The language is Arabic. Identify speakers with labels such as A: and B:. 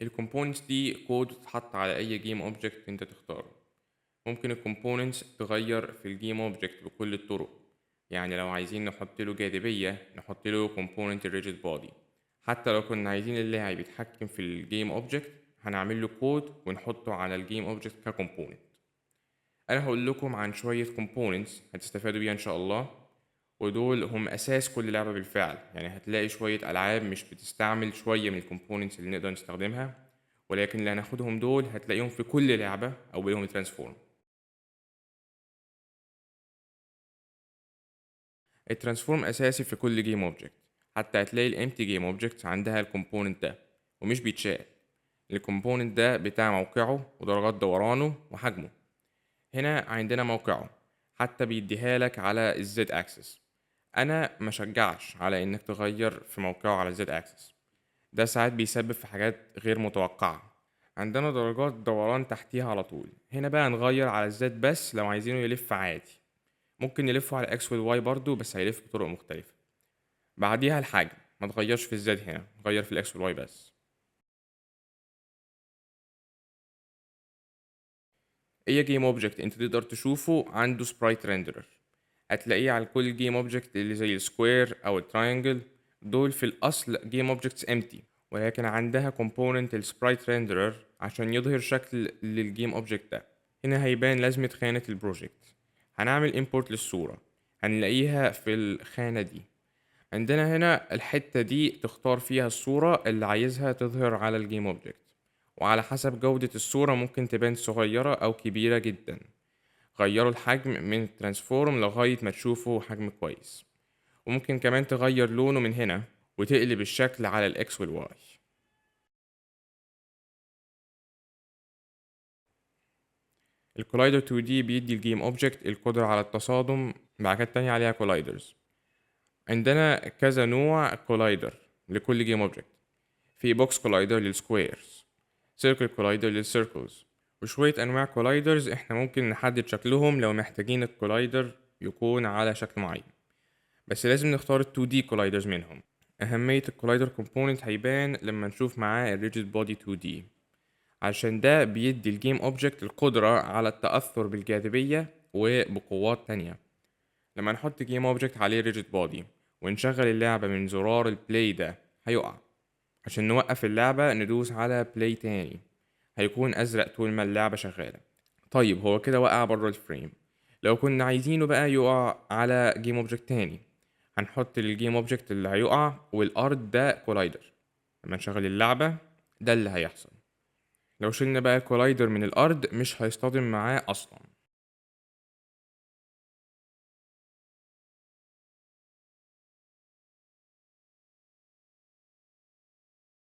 A: الكومبوننتس دي كود تتحط على اي جيم اوبجكت انت تختاره. ممكن الكومبوننتس تغير في الجيم اوبجكت بكل الطرق. يعني لو عايزين نحط له جاذبية نحط له كومبوننت الريجيد بودي. حتى لو كنا عايزين اللاعب يتحكم في الجيم اوبجكت هنعمل له كود ونحطه على الجيم اوبجكت ككومبوننت. انا هقول لكم عن شوية كومبوننتس هتستفادوا بيها ان شاء الله، ودول هم اساس كل لعبة بالفعل. يعني هتلاقي شوية العاب مش بتستعمل شوية من الكومبوننتس اللي نقدر نستخدمها، ولكن اللي هناخدهم دول هتلاقيهم في كل لعبة او بينهم ترانسفورم. الترانسفورم اساسي في كل جيم اوبجكت، حتى هتلاقي الامتي جيم اوبجكت عندها الكومبوننت ده ومش بيتشال. الكومبوننت ده بتاع موقعه ودرجات دورانه وحجمه. هنا عندنا موقعه، حتى بيديها لك على الزد اكسس. انا مشجعش على انك تغير في موقعه على الزد اكسس، ده ساعات بيسبب في حاجات غير متوقعة. عندنا درجات دوران تحتيها على طول. هنا بقى نغير على الزد بس لو عايزينه يلف عادي. ممكن نلفه على الاكس والواي برضو بس هيلف بطرق مختلفة. بعديها الحجم ما تغيرش في الزد، هنا غير في الاكس والواي بس. اي جيم اوبجكت انت تقدر تشوفه عنده سبرايت ريندرر. هتلاقيه على كل جيم اوبجكت اللي زي السكوير او التراينجل. دول في الاصل جيم اوبجكتس امتي، ولكن عندها كومبوننت السبرايت ريندرر عشان يظهر شكل للجيم اوبجكت ده. هنا هيبان لازمة خانة البروجكت. هنعمل import للصورة، هنلاقيها في الخانة دي. عندنا هنا الحتة دي تختار فيها الصورة اللي عايزها تظهر على الجيم اوبجكت، وعلى حسب جودة الصورة ممكن تبان صغيرة أو كبيرة جدا. غيروا الحجم من ترانسفورم لغاية ما تشوفوا حجم كويس. وممكن كمان تغير لونه من هنا وتقلب الشكل على الإكس والواي. الكولايدر 2D بيدي الجيم اوبجكت القدرة على التصادم مع حاجات تانية عليها كولايدرز. عندنا كذا نوع كولايدر لكل جيم اوبجكت. في بوكس كولايدر للسكويرز، سيركل كولايدر للسيركلز، وشوية أنواع كولايدرز احنا ممكن نحدد شكلهم لو محتاجين الكولايدر يكون على شكل معين. بس لازم نختار ال 2D كولايدرز منهم. أهمية الكولايدر كومبوننت هيبان لما نشوف معاه الريجيد بودي 2D، عشان ده بيدي الجيم اوبجكت القدرة على التأثر بالجاذبية وبقوات تانية. لما نحط جيم اوبجكت عليه ريجيد بودي ونشغل اللعبة من زرار البلاي ده هيقع. عشان نوقف اللعبة ندوس على بلاي تاني، هيكون أزرق طول ما اللعبة شغالة. طيب هو كده وقع بره الفريم. لو كنا عايزينه بقى يقع على جيم اوبجكت تاني هنحط الجيم اوبجكت اللي هيقع والارض ده كولايدر. لما نشغل اللعبة ده اللي هيحصل. لو شلنا بقى الكولايدر من الارض مش هيصطدم معاه اصلا.